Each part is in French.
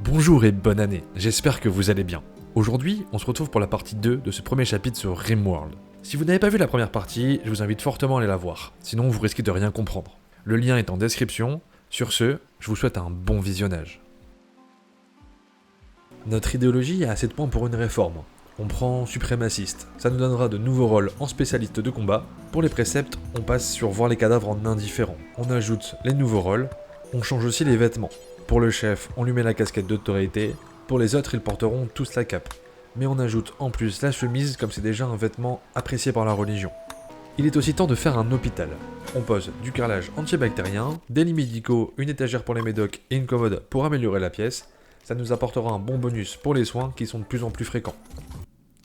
Bonjour et bonne année, j'espère que vous allez bien. Aujourd'hui, on se retrouve pour la partie 2 de ce premier chapitre sur RimWorld. Si vous n'avez pas vu la première partie, je vous invite fortement à aller la voir, sinon vous risquez de rien comprendre. Le lien est en description. Sur ce, je vous souhaite un bon visionnage. Notre idéologie a assez de points pour une réforme. On prend suprémaciste, ça nous donnera de nouveaux rôles en spécialiste de combat. Pour les préceptes, on passe sur voir les cadavres en indifférent. On ajoute les nouveaux rôles, on change aussi les vêtements. Pour le chef, on lui met la casquette d'autorité, pour les autres, ils porteront tous la cape. Mais on ajoute en plus la chemise comme c'est déjà un vêtement apprécié par la religion. Il est aussi temps de faire un hôpital. On pose du carrelage antibactérien, des lits médicaux, une étagère pour les médocs et une commode pour améliorer la pièce. Ça nous apportera un bon bonus pour les soins qui sont de plus en plus fréquents.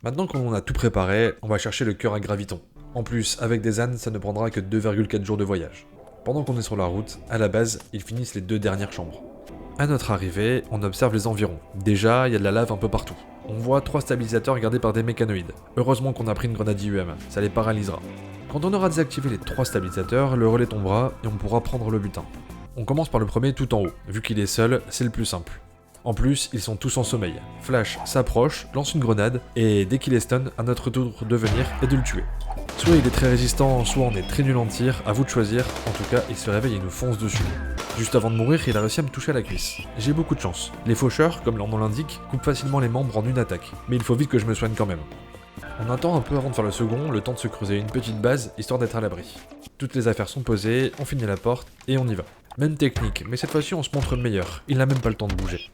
Maintenant qu'on a tout préparé, on va chercher le cœur à graviton. En plus, avec des ânes, ça ne prendra que 2,4 jours de voyage. Pendant qu'on est sur la route, à la base, ils finissent les 2 dernières chambres. À notre arrivée, on observe les environs. Déjà, il y a de la lave un peu partout. On voit 3 stabilisateurs gardés par des mécanoïdes. Heureusement qu'on a pris une grenade IUM, ça les paralysera. Quand on aura désactivé les 3 stabilisateurs, le relais tombera et on pourra prendre le butin. On commence par le premier tout en haut. Vu qu'il est seul, c'est le plus simple. En plus, ils sont tous en sommeil. Flash s'approche, lance une grenade, et dès qu'il est stun, à notre tour de venir et de le tuer. Soit il est très résistant, soit on est très nul en tir, à vous de choisir. En tout cas, il se réveille et nous fonce dessus. Juste avant de mourir, il a réussi à me toucher à la cuisse. J'ai beaucoup de chance. Les faucheurs, comme leur nom l'indique, coupent facilement les membres en une attaque, mais il faut vite que je me soigne quand même. On attend un peu avant de faire le second, le temps de se creuser une petite base, histoire d'être à l'abri. Toutes les affaires sont posées, on finit la porte, et on y va. Même technique, mais cette fois-ci on se montre meilleur, il n'a même pas le temps de bouger.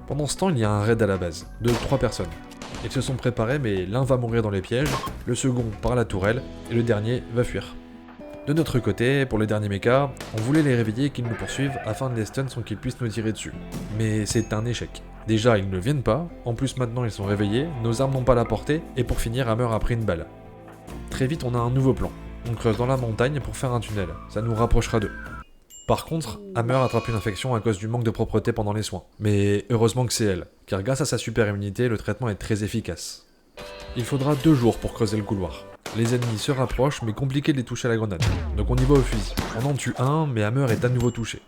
Pendant ce temps, il y a un raid à la base, de 3 personnes. Ils se sont préparés, mais l'un va mourir dans les pièges, le second par la tourelle, et le dernier va fuir. De notre côté, pour les derniers mechas, on voulait les réveiller et qu'ils nous poursuivent afin de les stun sans qu'ils puissent nous tirer dessus. Mais c'est un échec. Déjà, ils ne viennent pas, en plus maintenant ils sont réveillés, nos armes n'ont pas la portée, et pour finir, Hammer a pris une balle. Très vite, on a un nouveau plan. On creuse dans la montagne pour faire un tunnel, ça nous rapprochera d'eux. Par contre, Hammer attrape une infection à cause du manque de propreté pendant les soins. Mais heureusement que c'est elle, car grâce à sa super immunité, le traitement est très efficace. Il faudra 2 jours pour creuser le couloir. Les ennemis se rapprochent, mais compliqué de les toucher à la grenade. Donc on y va au fusil. On en tue un, mais Hammer est à nouveau touché.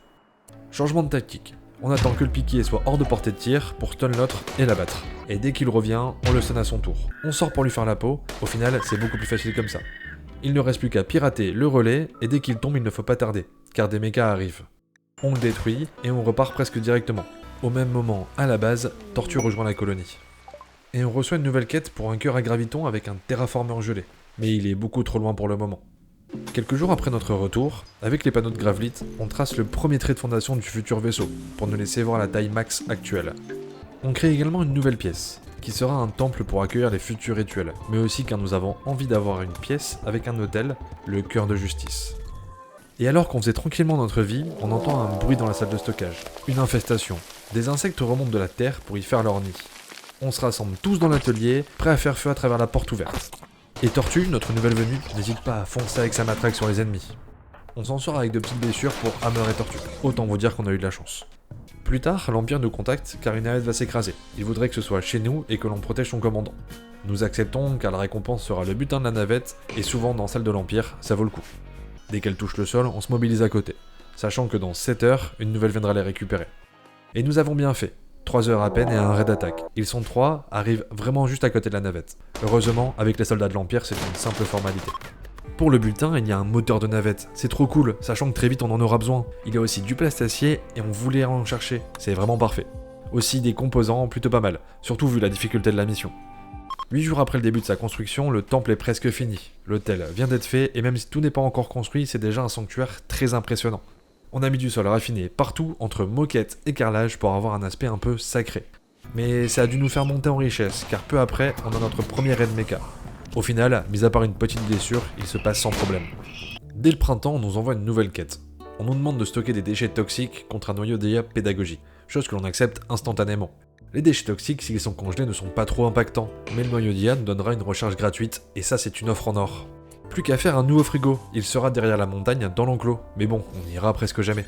Changement de tactique. On attend que le piquier soit hors de portée de tir pour stun l'autre et l'abattre. Et dès qu'il revient, on le stun à son tour. On sort pour lui faire la peau. Au final, c'est beaucoup plus facile comme ça. Il ne reste plus qu'à pirater le relais, et dès qu'il tombe, il ne faut pas tarder, car des mechas arrivent. On le détruit, et on repart presque directement. Au même moment, à la base, Tortue rejoint la colonie. Et on reçoit une nouvelle quête pour un cœur à graviton avec un terraformeur gelé. Mais il est beaucoup trop loin pour le moment. Quelques jours après notre retour, avec les panneaux de Gravlite, on trace le premier trait de fondation du futur vaisseau, pour nous laisser voir la taille max actuelle. On crée également une nouvelle pièce, qui sera un temple pour accueillir les futurs rituels, mais aussi car nous avons envie d'avoir une pièce avec un hôtel, le cœur de justice. Et alors qu'on faisait tranquillement notre vie, on entend un bruit dans la salle de stockage, une infestation. Des insectes remontent de la terre pour y faire leur nid. On se rassemble tous dans l'atelier, prêts à faire feu à travers la porte ouverte. Et Tortue, notre nouvelle venue, n'hésite pas à foncer avec sa matraque sur les ennemis. On s'en sort avec de petites blessures pour Hammer et Tortue. Autant vous dire qu'on a eu de la chance. Plus tard, l'Empire nous contacte car une navette va s'écraser. Il voudrait que ce soit chez nous et que l'on protège son commandant. Nous acceptons car la récompense sera le butin de la navette et souvent dans celle de l'Empire, ça vaut le coup. Dès qu'elle touche le sol, on se mobilise à côté, sachant que dans 7 heures, une nouvelle viendra les récupérer. Et nous avons bien fait. 3 heures à peine et un raid d'attaque. Ils sont 3, arrivent vraiment juste à côté de la navette. Heureusement, avec les soldats de l'Empire, c'est une simple formalité. Pour le butin, il y a un moteur de navette. C'est trop cool, sachant que très vite on en aura besoin. Il y a aussi du plastacier et on voulait en chercher. C'est vraiment parfait. Aussi des composants plutôt pas mal, surtout vu la difficulté de la mission. 8 jours après le début de sa construction, le temple est presque fini. L'hôtel vient d'être fait et même si tout n'est pas encore construit, c'est déjà un sanctuaire très impressionnant. On a mis du sol raffiné partout entre moquette et carrelage pour avoir un aspect un peu sacré. Mais ça a dû nous faire monter en richesse, car peu après, on a notre premier raid mecha. Au final, mis à part une petite blessure, il se passe sans problème. Dès le printemps, on nous envoie une nouvelle quête. On nous demande de stocker des déchets toxiques contre un noyau d'IA pédagogie, chose que l'on accepte instantanément. Les déchets toxiques, s'ils sont congelés, ne sont pas trop impactants, mais le noyau d'IA nous donnera une recharge gratuite, et ça c'est une offre en or. Plus qu'à faire un nouveau frigo, il sera derrière la montagne dans l'enclos, mais bon, on n'ira presque jamais.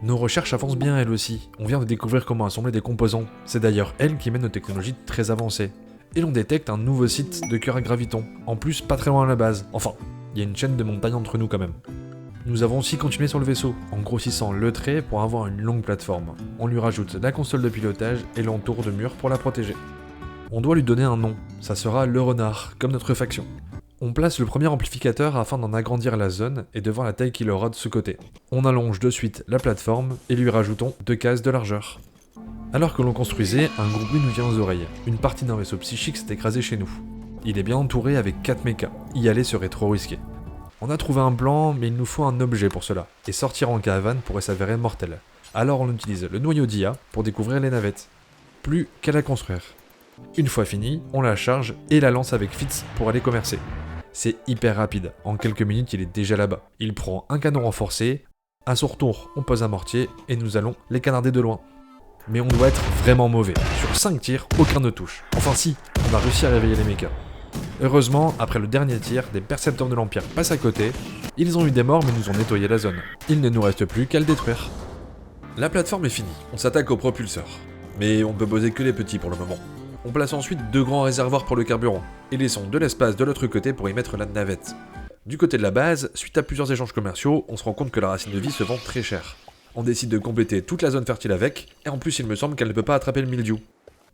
Nos recherches avancent bien elles aussi, on vient de découvrir comment assembler des composants, c'est d'ailleurs elle qui mène nos technologies très avancées. Et l'on détecte un nouveau site de cœur à graviton, en plus pas très loin à la base, enfin, il y a une chaîne de montagnes entre nous quand même. Nous avons aussi continué sur le vaisseau, en grossissant le trait pour avoir une longue plateforme. On lui rajoute la console de pilotage et l'entour de murs pour la protéger. On doit lui donner un nom, ça sera le renard, comme notre faction. On place le premier amplificateur afin d'en agrandir la zone et de voir la taille qu'il aura de ce côté. On allonge de suite la plateforme et lui rajoutons 2 cases de largeur. Alors que l'on construisait, un gros bruit nous vient aux oreilles. Une partie d'un vaisseau psychique s'est écrasée chez nous. Il est bien entouré avec 4 mechas. Y aller serait trop risqué. On a trouvé un plan, mais il nous faut un objet pour cela, et sortir en caravane pourrait s'avérer mortel. Alors on utilise le noyau d'IA pour découvrir les navettes. Plus qu'à la construire. Une fois fini, on la charge et la lance avec Fitz pour aller commercer. C'est hyper rapide, en quelques minutes il est déjà là-bas. Il prend un canon renforcé, à son retour on pose un mortier et nous allons les canarder de loin. Mais on doit être vraiment mauvais. Sur 5 tirs, aucun ne touche. Enfin si, on a réussi à réveiller les mechas. Heureusement, après le dernier tir, des percepteurs de l'Empire passent à côté. Ils ont eu des morts mais nous ont nettoyé la zone. Il ne nous reste plus qu'à le détruire. La plateforme est finie, on s'attaque aux propulseurs. Mais on ne peut poser que les petits pour le moment. On place ensuite 2 grands réservoirs pour le carburant, et laissons de l'espace de l'autre côté pour y mettre la navette. Du côté de la base, suite à plusieurs échanges commerciaux, on se rend compte que la racine de vie se vend très cher. On décide de compléter toute la zone fertile avec, et en plus il me semble qu'elle ne peut pas attraper le mildiou.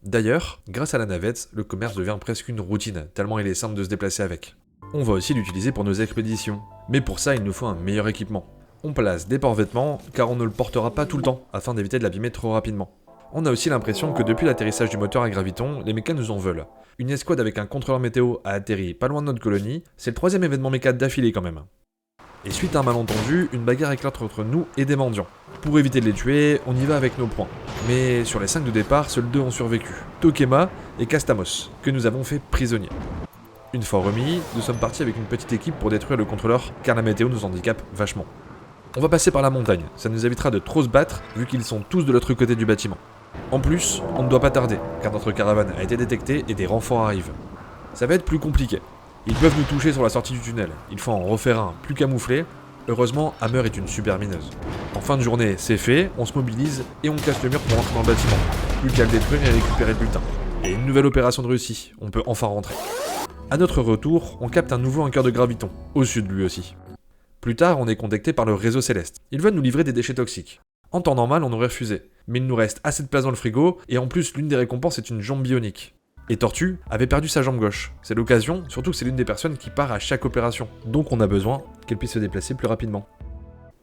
D'ailleurs, grâce à la navette, le commerce devient presque une routine, tellement il est simple de se déplacer avec. On va aussi l'utiliser pour nos expéditions, mais pour ça il nous faut un meilleur équipement. On place des porte-vêtements, car on ne le portera pas tout le temps, afin d'éviter de l'abîmer trop rapidement. On a aussi l'impression que depuis l'atterrissage du moteur à graviton, les mechas nous en veulent. Une escouade avec un contrôleur météo a atterri pas loin de notre colonie, c'est le 3ème événement méca d'affilée quand même. Et suite à un malentendu, une bagarre éclate entre nous et des mendiants. Pour éviter de les tuer, on y va avec nos points. Mais sur les 5 de départ, seuls 2 ont survécu, Tokema et Castamos, que nous avons fait prisonniers. Une fois remis, nous sommes partis avec une petite équipe pour détruire le contrôleur, car la météo nous handicape vachement. On va passer par la montagne, ça nous évitera de trop se battre, vu qu'ils sont tous de l'autre côté du bâtiment. En plus, on ne doit pas tarder, car notre caravane a été détectée et des renforts arrivent. Ça va être plus compliqué. Ils peuvent nous toucher sur la sortie du tunnel, il faut en refaire un plus camouflé. Heureusement, Hammer est une super mineuse. En fin de journée, c'est fait, on se mobilise et on casse le mur pour rentrer dans le bâtiment. Plus qu'à le détruire et récupérer le butin. Et une nouvelle opération de réussie, on peut enfin rentrer. A notre retour, on capte un nouveau anchor de graviton, au sud lui aussi. Plus tard, on est contacté par le réseau céleste. Ils veulent nous livrer des déchets toxiques. En temps normal, on aurait refusé. Mais il nous reste assez de place dans le frigo, et en plus, l'une des récompenses est une jambe bionique. Et Tortue avait perdu sa jambe gauche. C'est l'occasion, surtout que c'est l'une des personnes qui part à chaque opération. Donc on a besoin qu'elle puisse se déplacer plus rapidement.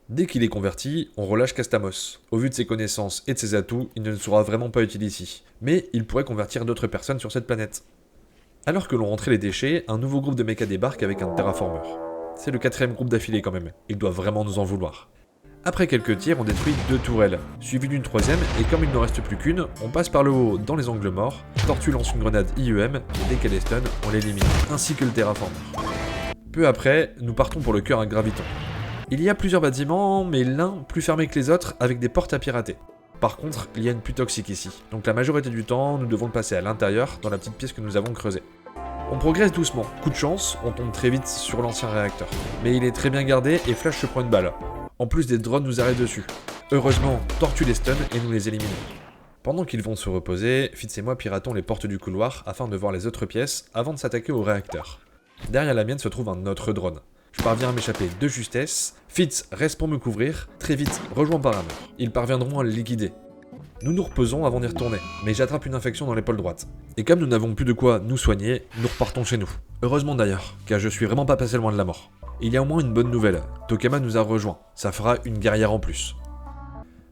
Dès qu'il est converti, on relâche Castamos. Au vu de ses connaissances et de ses atouts, il ne sera vraiment pas utile ici. Mais il pourrait convertir d'autres personnes sur cette planète. Alors que l'on rentrait les déchets, un nouveau groupe de mechas débarque avec un terraformeur. C'est le 4ème groupe d'affilée quand même, ils doivent vraiment nous en vouloir. Après quelques tirs, on détruit 2 tourelles, suivies d'une 3ème, et comme il ne reste plus qu'une, on passe par le haut dans les angles morts, Tortue lance une grenade IEM, et dès qu'elle est stun, on l'élimine, ainsi que le terraformeur. Peu après, nous partons pour le cœur à graviton. Il y a plusieurs bâtiments, mais l'un plus fermé que les autres, avec des portes à pirater. Par contre, il y a une plus toxique ici, donc la majorité du temps, nous devons le passer à l'intérieur, dans la petite pièce que nous avons creusée. On progresse doucement, coup de chance, on tombe très vite sur l'ancien réacteur. Mais il est très bien gardé et Flash se prend une balle. En plus des drones nous arrêtent dessus. Heureusement, Tortue les stun et nous les éliminons. Pendant qu'ils vont se reposer, Fitz et moi piratons les portes du couloir afin de voir les autres pièces avant de s'attaquer au réacteur. Derrière la mienne se trouve un autre drone. Je parviens à m'échapper de justesse, Fitz reste pour me couvrir, très vite rejoint par Hammer. Ils parviendront à le liquider. Nous nous reposons avant d'y retourner, mais j'attrape une infection dans l'épaule droite. Et comme nous n'avons plus de quoi nous soigner, nous repartons chez nous. Heureusement d'ailleurs, car je suis vraiment pas passé loin de la mort. Il y a au moins une bonne nouvelle, Tokema nous a rejoints, ça fera une guerrière en plus.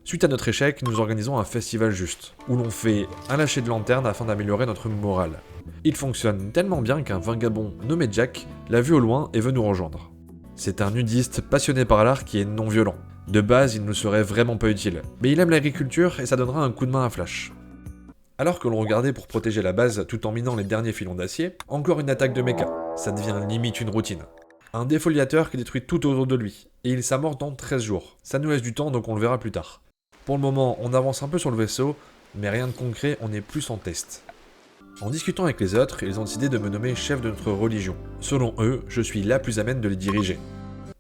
Suite à notre échec, nous organisons un festival juste, où l'on fait un lâcher de lanterne afin d'améliorer notre morale. Il fonctionne tellement bien qu'un vagabond nommé Jack l'a vu au loin et veut nous rejoindre. C'est un nudiste passionné par l'art qui est non violent. De base, il ne serait vraiment pas utile, mais il aime l'agriculture et ça donnera un coup de main à Flash. Alors que l'on regardait pour protéger la base tout en minant les derniers filons d'acier, encore une attaque de mecha, ça devient limite une routine. Un défoliateur qui détruit tout autour de lui, et il s'amorce dans 13 jours. Ça nous laisse du temps donc on le verra plus tard. Pour le moment, on avance un peu sur le vaisseau, mais rien de concret, on est plus en test. En discutant avec les autres, ils ont décidé de me nommer chef de notre religion. Selon eux, je suis la plus amène de les diriger.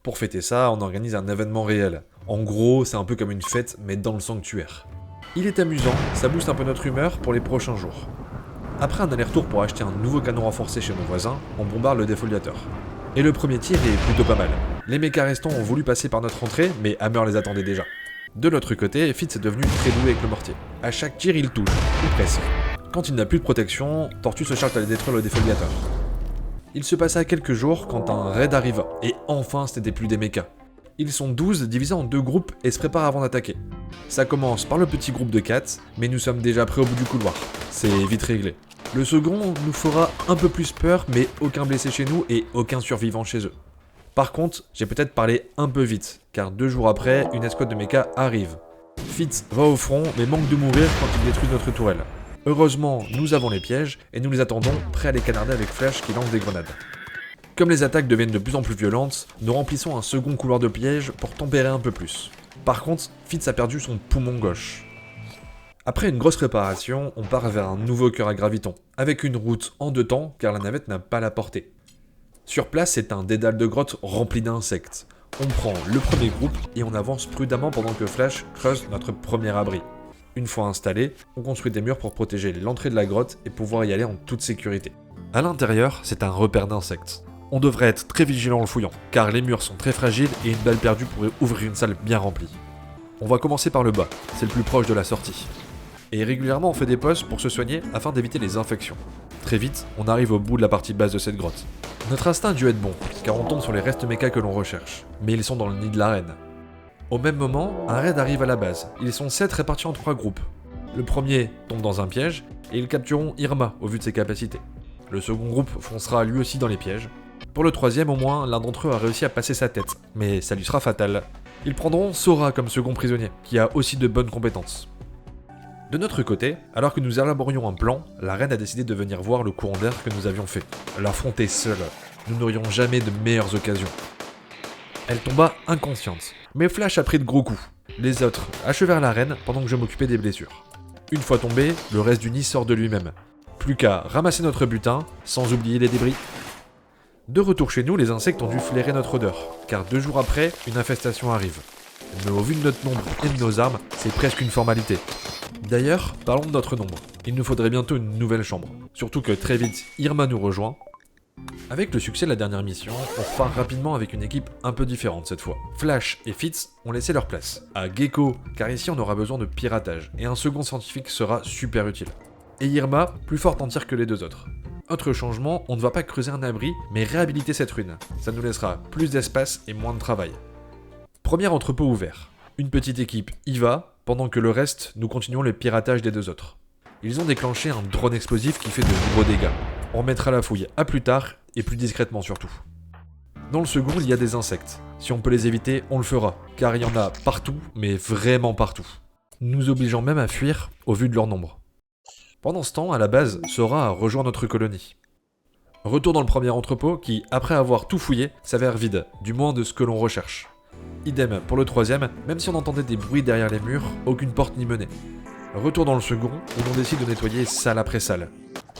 Pour fêter ça, on organise un événement réel. En gros, c'est un peu comme une fête, mais dans le sanctuaire. Il est amusant, ça booste un peu notre humeur pour les prochains jours. Après un aller-retour pour acheter un nouveau canon renforcé chez mon voisin, on bombarde le défoliateur. Et le premier tir est plutôt pas mal. Les mechas restants ont voulu passer par notre entrée, mais Hammer les attendait déjà. De l'autre côté, Fitz est devenu très doué avec le mortier. À chaque tir, il touche, ou presque. Quand il n'a plus de protection, Tortue se charge d'aller détruire le défoliateur. Il se passa quelques jours quand un raid arriva, et enfin ce n'était plus des mechas. Ils sont 12 divisés en 2 groupes et se préparent avant d'attaquer. Ça commence par le petit groupe de 4, mais nous sommes déjà prêts au bout du couloir. C'est vite réglé. Le second nous fera un peu plus peur, mais aucun blessé chez nous et aucun survivant chez eux. Par contre, j'ai peut-être parlé un peu vite, car 2 jours après, une escouade de mechas arrive. Fitz va au front, mais manque de mourir quand il détruit notre tourelle. Heureusement, nous avons les pièges, et nous les attendons, prêts à les canarder avec Flash qui lance des grenades. Comme les attaques deviennent de plus en plus violentes, nous remplissons un second couloir de pièges pour tempérer un peu plus. Par contre, Fitz a perdu son poumon gauche. Après une grosse préparation, on part vers un nouveau cœur à graviton, avec une route en 2 temps car la navette n'a pas la portée. Sur place, c'est un dédale de grottes rempli d'insectes. On prend le premier groupe et on avance prudemment pendant que Flash creuse notre premier abri. Une fois installé, on construit des murs pour protéger l'entrée de la grotte et pouvoir y aller en toute sécurité. À l'intérieur, c'est un repère d'insectes. On devrait être très vigilant en le fouillant, car les murs sont très fragiles et une balle perdue pourrait ouvrir une salle bien remplie. On va commencer par le bas, c'est le plus proche de la sortie. Et régulièrement on fait des pauses pour se soigner afin d'éviter les infections. Très vite, on arrive au bout de la partie basse de cette grotte. Notre instinct a dû être bon, car on tombe sur les restes mechas que l'on recherche, mais ils sont dans le nid de la reine. Au même moment, un raid arrive à la base, ils sont 7 répartis en 3 groupes. Le premier tombe dans un piège, et ils captureront Irma au vu de ses capacités. Le second groupe foncera lui aussi dans les pièges. Pour le troisième, au moins, l'un d'entre eux a réussi à passer sa tête, mais ça lui sera fatal. Ils prendront Sora comme second prisonnier, qui a aussi de bonnes compétences. De notre côté, alors que nous élaborions un plan, la reine a décidé de venir voir le courant d'air que nous avions fait. L'affronter seule, nous n'aurions jamais de meilleures occasions. Elle tomba inconsciente, mais Flash a pris de gros coups. Les autres achevèrent la reine pendant que je m'occupais des blessures. Une fois tombé, le reste du nid sort de lui-même. Plus qu'à ramasser notre butin, sans oublier les débris. De retour chez nous, les insectes ont dû flairer notre odeur, car 2 jours après, une infestation arrive. Mais au vu de notre nombre et de nos armes, c'est presque une formalité. D'ailleurs, parlons de notre nombre. Il nous faudrait bientôt une nouvelle chambre. Surtout que très vite, Irma nous rejoint. Avec le succès de la dernière mission, on repart rapidement avec une équipe un peu différente cette fois. Flash et Fitz ont laissé leur place à Gecko, car ici on aura besoin de piratage, et un second scientifique sera super utile. Et Irma, plus forte en tir que les 2 autres. Autre changement, on ne va pas creuser un abri, mais réhabiliter cette ruine. Ça nous laissera plus d'espace et moins de travail. Premier entrepôt ouvert. Une petite équipe y va, pendant que le reste, nous continuons le piratage des 2 autres. Ils ont déclenché un drone explosif qui fait de gros dégâts. On remettra la fouille à plus tard, et plus discrètement surtout. Dans le second, il y a des insectes. Si on peut les éviter, on le fera, car il y en a partout, mais vraiment partout. Nous obligeant même à fuir au vu de leur nombre. Pendant ce temps, à la base, Sora a rejoint notre colonie. Retour dans le premier entrepôt qui, après avoir tout fouillé, s'avère vide, du moins de ce que l'on recherche. Idem pour le troisième, même si on entendait des bruits derrière les murs, aucune porte n'y menait. Retour dans le second, où l'on décide de nettoyer salle après salle.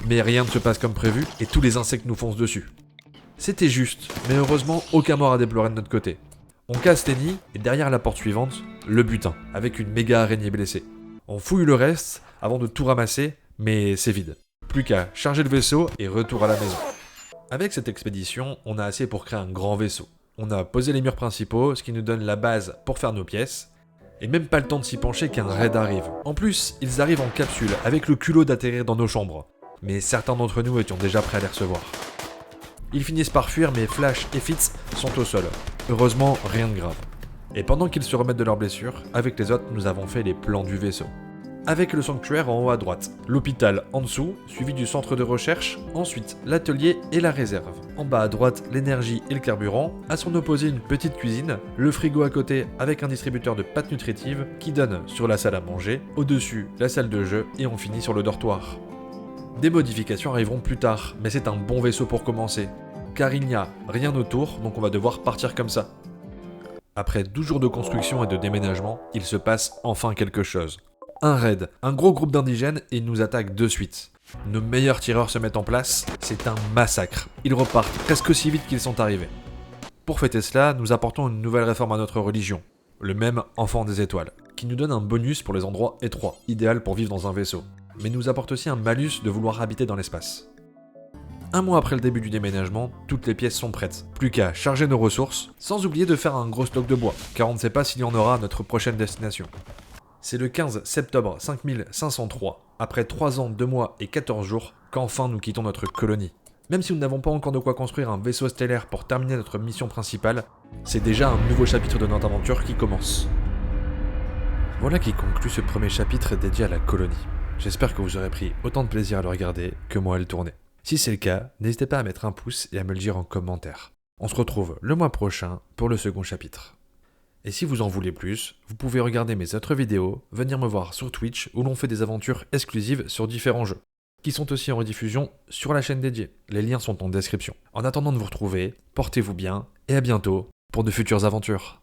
Mais rien ne se passe comme prévu, et tous les insectes nous foncent dessus. C'était juste, mais heureusement, aucun mort à déplorer de notre côté. On casse les nids, et derrière la porte suivante, le butin, avec une méga araignée blessée. On fouille le reste, avant de tout ramasser, mais c'est vide. Plus qu'à charger le vaisseau et retour à la maison. Avec cette expédition, on a assez pour créer un grand vaisseau. On a posé les murs principaux, ce qui nous donne la base pour faire nos pièces. Et même pas le temps de s'y pencher qu'un raid arrive. En plus, ils arrivent en capsule, avec le culot d'atterrir dans nos chambres. Mais certains d'entre nous étions déjà prêts à les recevoir. Ils finissent par fuir, mais Flash et Fitz sont au sol. Heureusement, rien de grave. Et pendant qu'ils se remettent de leurs blessures, avec les autres, nous avons fait les plans du vaisseau. Avec le sanctuaire en haut à droite, l'hôpital en dessous, suivi du centre de recherche, ensuite l'atelier et la réserve. En bas à droite, l'énergie et le carburant, à son opposé une petite cuisine, le frigo à côté avec un distributeur de pâtes nutritives qui donne sur la salle à manger, au-dessus la salle de jeu et on finit sur le dortoir. Des modifications arriveront plus tard, mais c'est un bon vaisseau pour commencer, car il n'y a rien autour, donc on va devoir partir comme ça. Après 12 jours de construction et de déménagement, il se passe enfin quelque chose. Un raid, un gros groupe d'indigènes et ils nous attaquent de suite. Nos meilleurs tireurs se mettent en place, c'est un massacre. Ils repartent presque aussi vite qu'ils sont arrivés. Pour fêter cela, nous apportons une nouvelle réforme à notre religion, le même enfant des étoiles, qui nous donne un bonus pour les endroits étroits, idéal pour vivre dans un vaisseau, mais nous apporte aussi un malus de vouloir habiter dans l'espace. Un mois après le début du déménagement, toutes les pièces sont prêtes. Plus qu'à charger nos ressources, sans oublier de faire un gros stock de bois, car on ne sait pas s'il y en aura à notre prochaine destination. C'est le 15 septembre 5503, après 3 ans, 2 mois et 14 jours, qu'enfin nous quittons notre colonie. Même si nous n'avons pas encore de quoi construire un vaisseau stellaire pour terminer notre mission principale, c'est déjà un nouveau chapitre de notre aventure qui commence. Voilà qui conclut ce premier chapitre dédié à la colonie. J'espère que vous aurez pris autant de plaisir à le regarder que moi à le tourner. Si c'est le cas, n'hésitez pas à mettre un pouce et à me le dire en commentaire. On se retrouve le mois prochain pour le second chapitre. Et si vous en voulez plus, vous pouvez regarder mes autres vidéos, venir me voir sur Twitch où l'on fait des aventures exclusives sur différents jeux, qui sont aussi en rediffusion sur la chaîne dédiée. Les liens sont en description. En attendant de vous retrouver, portez-vous bien et à bientôt pour de futures aventures.